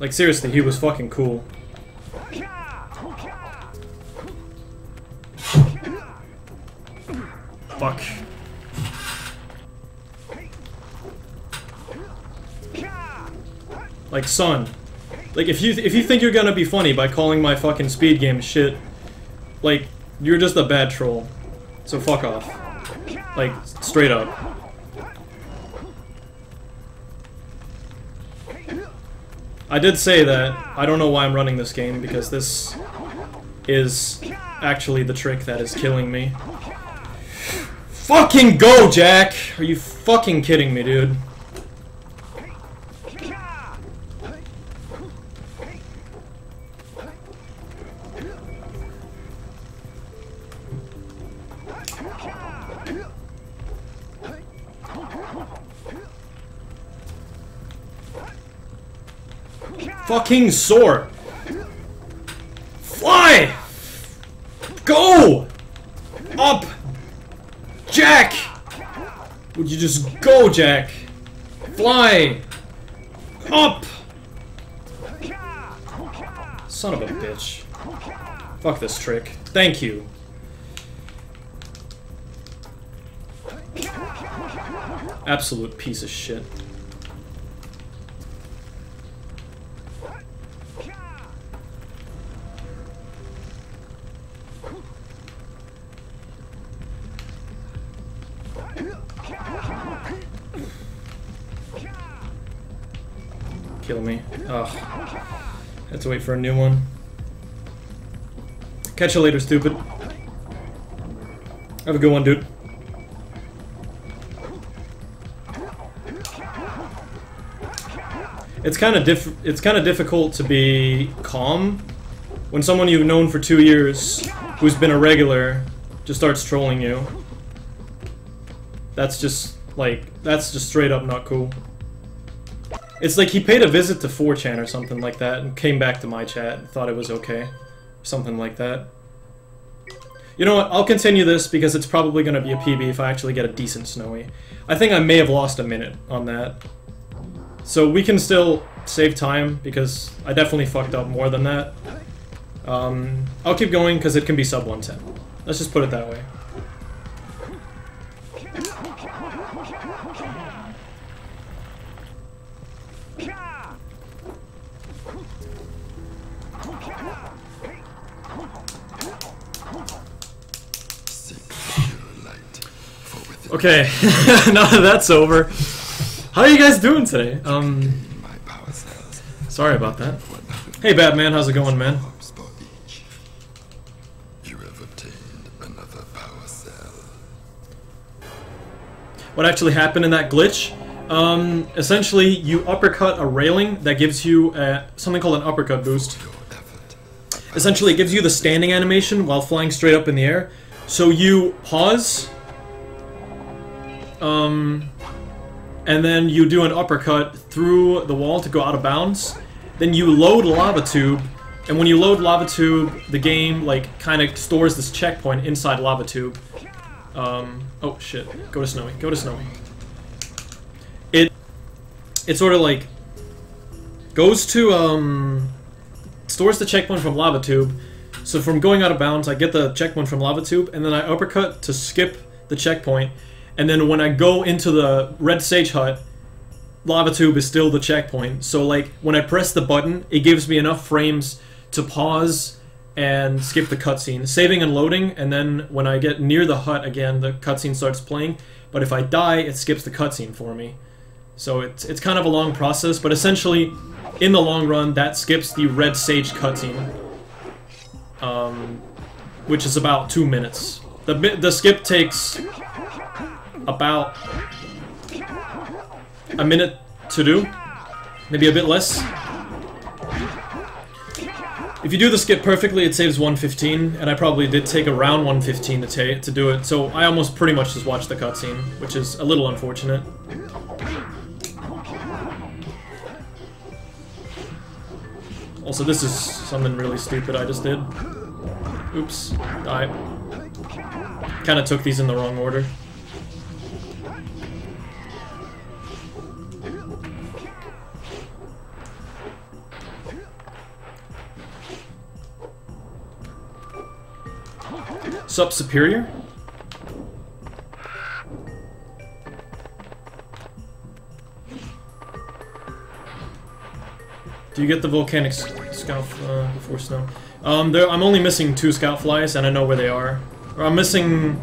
Like seriously, he was fucking cool. Fuck. Like, son. Like, if you think you're gonna be funny by calling my fucking speed game shit, like, you're just a bad troll. So fuck off. Like, straight up. I did say that I don't know why I'm running this game, because this is actually the trick that is killing me. Fucking go, Jak! Are you fucking kidding me, dude? fucking soar. Fly! Go! Up! Jak! Would you just go, Jak? Fly! Up! Son of a bitch. Fuck this trick. Thank you. Absolute piece of shit. Kill me. Ugh. Have to wait for a new one. Catch you later, stupid. Have a good one, dude. It's kind of difficult to be calm when someone you've known for 2 years, who's been a regular, just starts trolling you. That's just straight up not cool. It's like he paid a visit to 4chan or something like that and came back to my chat and thought it was okay. Something like that. You know what, I'll continue this because it's probably going to be a PB if I actually get a decent snowy. I think I may have lost a minute on that. So we can still save time because I definitely fucked up more than that. I'll keep going because it can be sub 110. Let's just put it that way. Okay, now that that's over, how are you guys doing today? Sorry about that. Hey Batman, how's it going, man? You have obtained another power cell. What actually happened in that glitch? Essentially, you uppercut a railing that gives you something called an uppercut boost. Essentially, it gives you the standing animation while flying straight up in the air. So you pause, and then you do an uppercut through the wall to go out of bounds. Then you load Lava Tube, and when you load Lava Tube, the game like kind of stores this checkpoint inside Lava Tube. Oh shit! Go to Snowy. Go to Snowy. It sort of like goes to stores the checkpoint from Lava Tube. So from going out of bounds, I get the checkpoint from Lava Tube, and then I uppercut to skip the checkpoint. And then when I go into the Red Sage Hut, Lava Tube is still the checkpoint. So like when I press the button, it gives me enough frames to pause and skip the cutscene, saving and loading. And then when I get near the hut again, the cutscene starts playing. But if I die, it skips the cutscene for me. So it's kind of a long process, but essentially, in the long run, that skips the Red Sage cutscene, which is about 2 minutes. The skip takes about a minute to do, maybe a bit less. If you do the skip perfectly, it saves 115, and I probably did take around 115 to do it, so I almost pretty much just watched the cutscene, which is a little unfortunate. Also, this is something really stupid I just did. Oops. I kinda took these in the wrong order. Sup, Superior? Do you get the volcanic scout before snow? I'm only missing 2 scout flies, and I know where they are. Or I'm missing...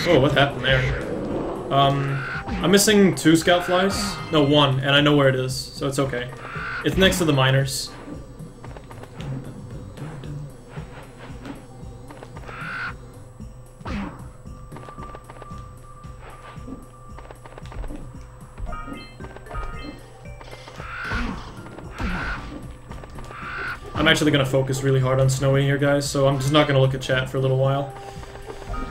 Oh, what happened there? I'm missing 2 scout flies. No, 1, and I know where it is, so it's okay. It's next to the miners. I'm actually going to focus really hard on Snowy here, guys, so I'm just not going to look at chat for a little while.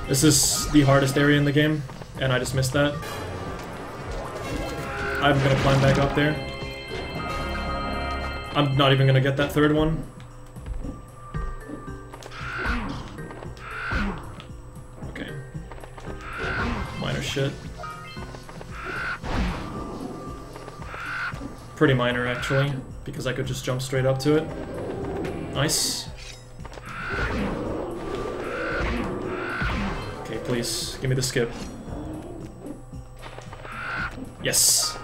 This is the hardest area in the game, and I just missed that. I'm going to climb back up there. I'm not even gonna get that third one. Okay. Minor shit. Pretty minor, actually, because I could just jump straight up to it. Nice. Okay, please, give me the skip. Yes.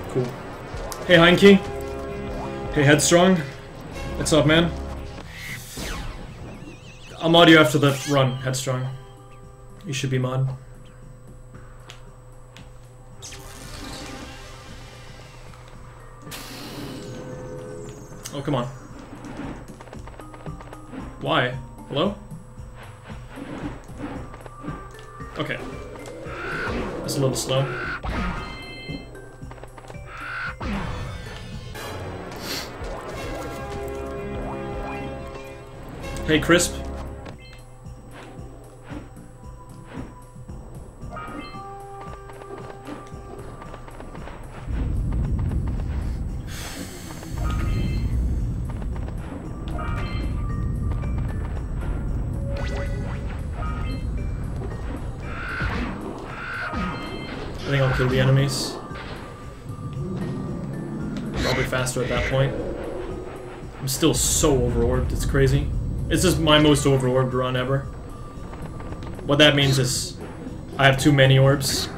Cool. Hey, Heinke. Hey, Headstrong. What's up, man? I'll mod you after the run, Headstrong. You should be mod. Oh, come on. Why? Hello? Okay. That's a little slow. Hey, Crisp. I think I'll kill the enemies. Probably faster at that point. I'm still so overorbed, it's crazy. It's just my most overorbed run ever. What that means is I have too many orbs.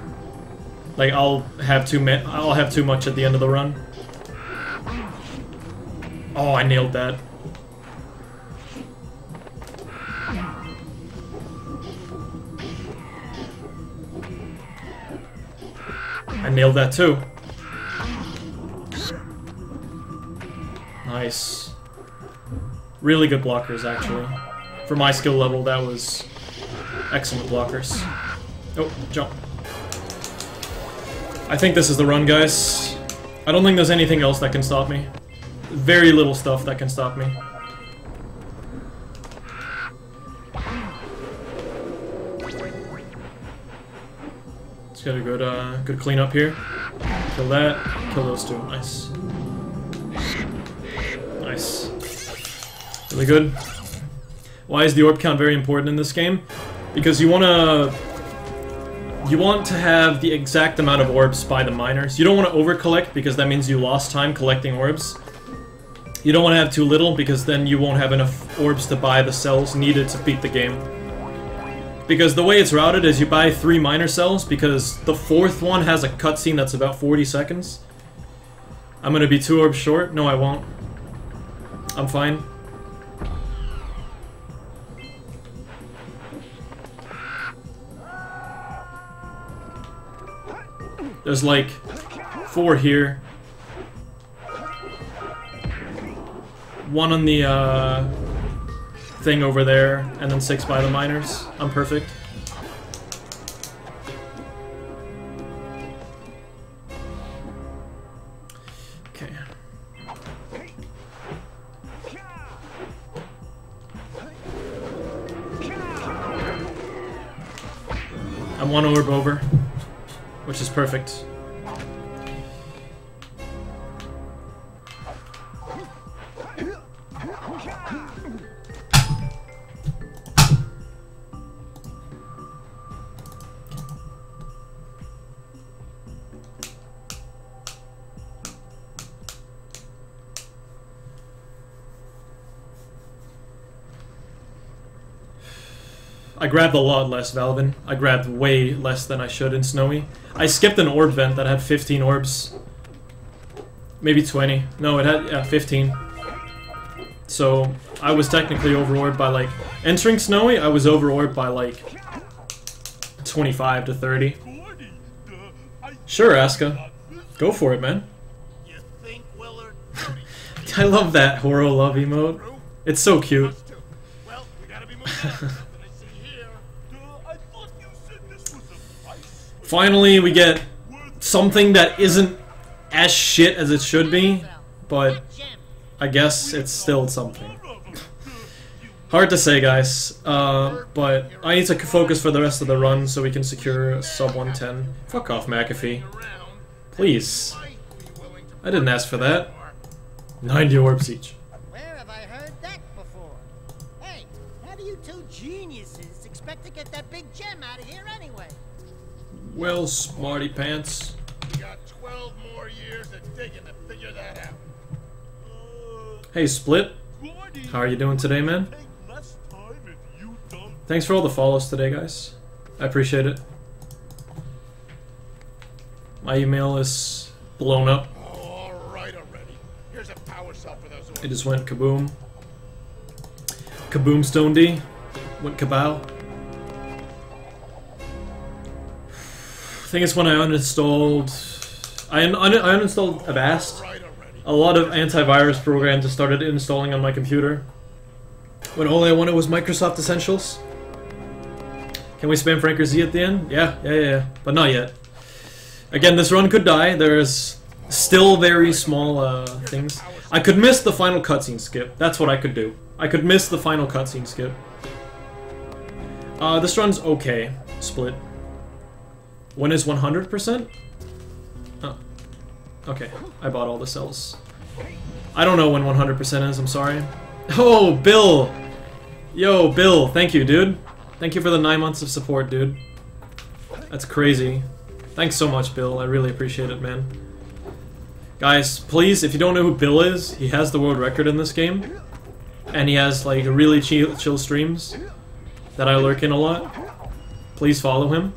Like I'll have too much at the end of the run. Oh, I nailed that. I nailed that too. Nice. Really good blockers, actually. For my skill level, that was excellent blockers. Oh, jump. I think this is the run, guys. I don't think there's anything else that can stop me. Very little stuff that can stop me. Let's get a good cleanup here. Kill that. Kill those two. Nice. Nice. Really good. Why is the orb count very important in this game? Because you want to have the exact amount of orbs by the miners. You don't want to over-collect because that means you lost time collecting orbs. You don't want to have too little because then you won't have enough orbs to buy the cells needed to beat the game. Because the way it's routed is you buy 3 miner cells because the 4th one has a cutscene that's about 40 seconds. I'm gonna be 2 orbs short? No, I won't. I'm fine. There's like 4 here. 1 on the thing over there, and then 6 by the miners. I'm perfect. Okay. I'm 1 orb over, which is perfect. I grabbed a lot less, Valvin. I grabbed way less than I should in Snowy. I skipped an orb vent that had 15 orbs. Maybe 20. No, it had 15. So, I was technically over-orbed by like... Entering Snowy, I was over-orbed by like... 25 to 30. Sure, Aska. Go for it, man. I love that Horo love emote. It's so cute. Finally, we get something that isn't as shit as it should be, but I guess it's still something. Hard to say, guys, but I need to focus for the rest of the run so we can secure sub 110. Fuck off, McAfee. Please. I didn't ask for that. 90 orbs each. Where have I heard that before? Hey, how do you two geniuses expect to get that big gem out of here anyway? Well, smarty pants. We got 12 more years of digging to figure that out. Hey, Split. How are you doing today, man? Thanks for all the follows today, guys. I appreciate it. My email is blown up. All right already. Here's a power cell for those It just went kaboom. Kaboom Stone D. Went kabow. I think it's when I uninstalled... I uninstalled Avast. A lot of antivirus programs I started installing on my computer. When all I wanted was Microsoft Essentials. Can we spam Franker Z at the end? Yeah. But not yet. Again, this run could die. There's still very small things. I could miss the final cutscene skip. That's what I could do. I could miss the final cutscene skip. This run's okay. Split. When is 100%? Oh. Okay. I bought all the cells. I don't know when 100% is. I'm sorry. Oh, Bill! Yo, Bill. Thank you, dude. Thank you for the 9 months of support, dude. That's crazy. Thanks so much, Bill. I really appreciate it, man. Guys, please, if you don't know who Bill is, he has the world record in this game. And he has, like, really chill streams that I lurk in a lot. Please follow him.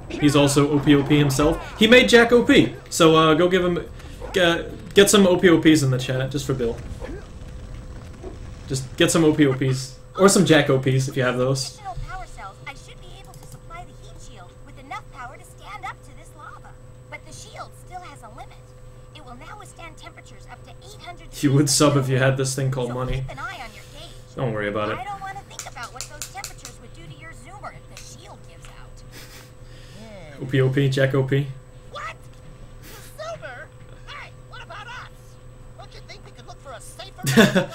He's also OPOP himself. He made Jak OP, so go give him... get some OPOPs in the chat, just for Bill. Just get some OPOPs. Or some Jak OPs, if you have those. Power cells, I should be able to supply the heat shield with enough power to stand up to this lava. But the shield still has a limit. It will now withstand temperatures up to 800 degrees. You would sub if you had this thing called money. Keep an eye on your gauge. Don't worry about it. I don't want to think about what those temperatures would do to your zoomer if the shield gives out. OPOP, Jak OP. What? The Zoomer? Hey, what about us? Don't you think we could look for a safer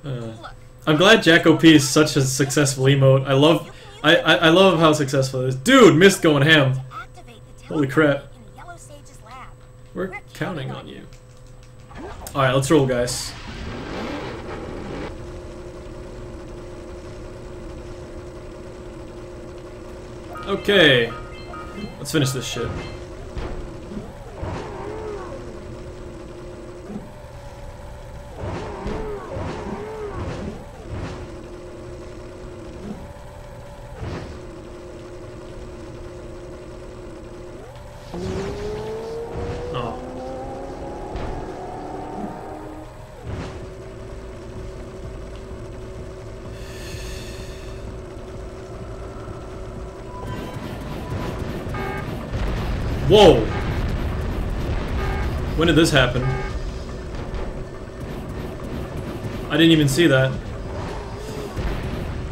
Look, I'm glad Jak OP is such a successful emote. I love how successful it is. Dude, missed going ham. Holy crap. We're counting on you. Alright, let's roll, guys. Okay. Let's finish this shit. Oh. Whoa! When did this happen? I didn't even see that.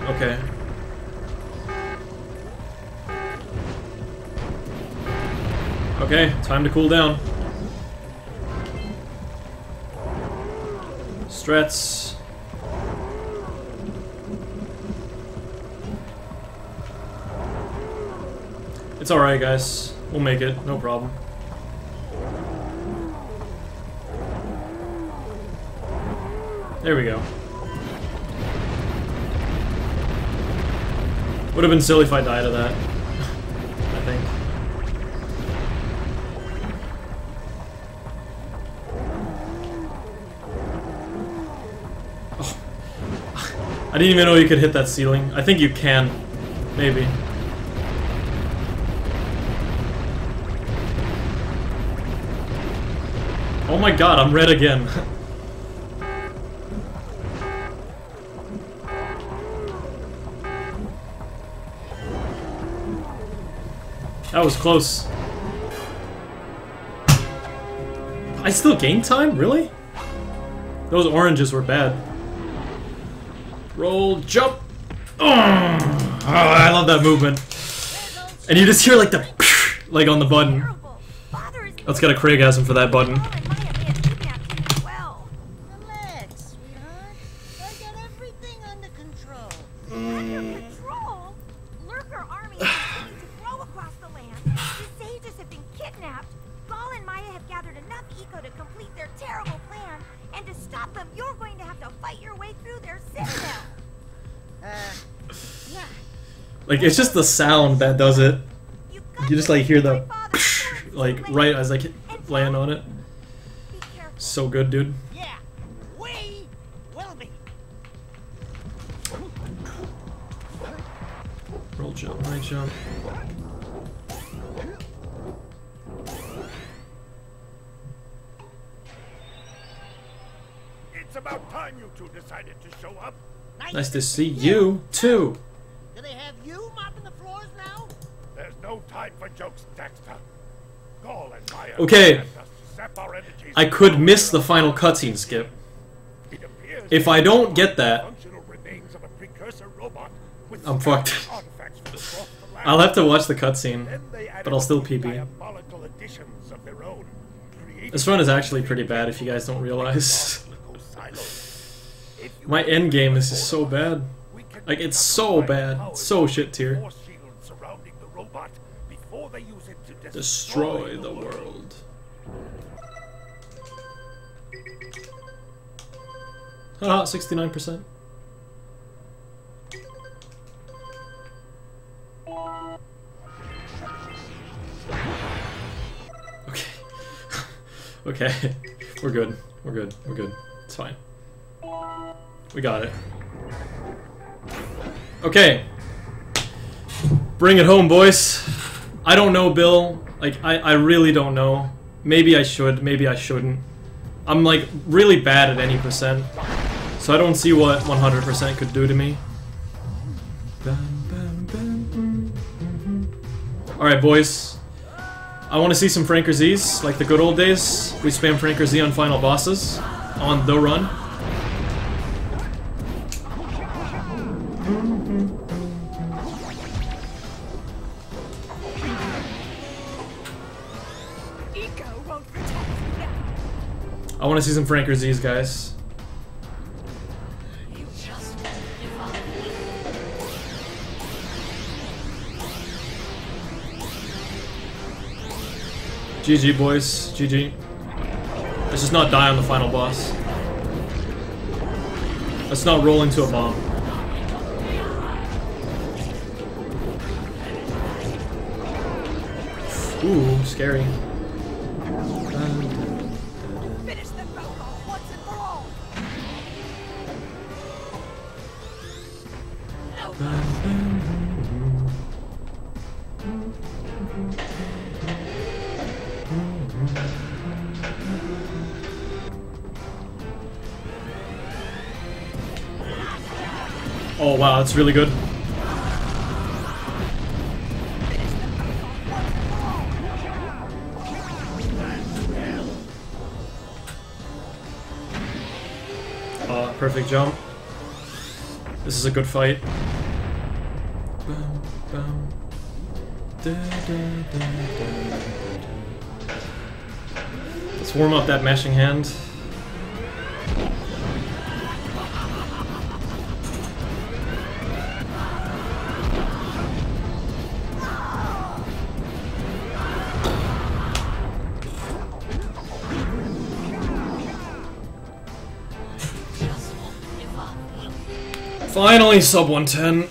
Okay. Okay, time to cool down. Strats. It's alright, guys. We'll make it, no problem. There we go. Would have been silly if I died of that. I think. Oh. I didn't even know you could hit that ceiling. I think you can. Maybe. Oh my god, I'm red again. That was close. I still gained time? Really? Those oranges were bad. Roll, jump! Oh, I love that movement. And you just hear like the like on the button. Let's get a Craigasm for that button. Relax, sweetheart. I got everything under control. Under control? Lurker armies continue to grow across the land. The sages have been kidnapped. Ball and Maya have gathered Like, it's just the sound that does it. You just like hear the like right as I land on it. So good, dude. Yeah, we will be. Roll jump, right jump. It's about time you two decided to show up. Nice to see you too. Do they have you mopping the floors now? There's no time for jokes, Daxter. Gall and Maya Okay. asked us to zap our entities. I could miss the final cutscene skip. It appears If I don't get that, functional remains of a precursor robot with I'm fucked. artifacts from across the land. I'll have to watch the cutscene, Then they added but I'll still two PB. diabolical additions of their own, creating This run is actually pretty bad if you guys don't realize. biological silos. If you My end game is just so bad. we can Like, it's so bad. It's so shit tier. force shields surrounding the robot before they use it to Destroy the world. Haha, 69%. Okay. Okay. We're good. We're good. We're good. It's fine. We got it. Okay. Bring it home, boys. I don't know, Bill. Like, I really don't know. Maybe I should, maybe I shouldn't. I'm, like, really bad at any percent. So I don't see what 100% could do to me. Alright, boys. I want to see some Franker Z's, like the good old days. We spam Franker Z on final bosses. On the run. I want to see some Franker Z's, guys. GG, boys. GG. Let's just not die on the final boss. Let's not roll into a bomb. Ooh, scary. Finish them both off once and for all. Oh wow, that's really good. Perfect jump. This is a good fight. Let's warm up that mashing hand. Finally, sub 110.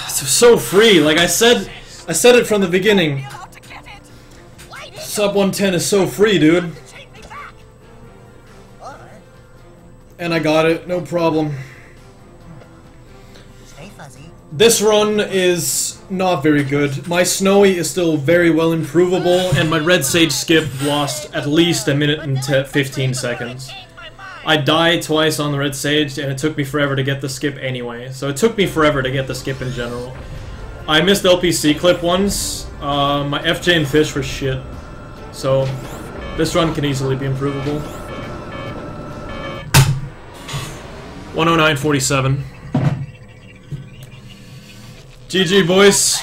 It's so free. Like I said it from the beginning. Sub 110 is so free, dude. And I got it, no problem. This run is not very good. My Snowy is still very well improvable, and my Red Sage skip lost at least a minute and 15 seconds. I died twice on the Red Sage, and it took me forever to get the skip anyway. So it took me forever to get the skip in general. I missed LPC clip once. My FJ and Fish were shit. So this run can easily be improvable. 109.47. GG, boys.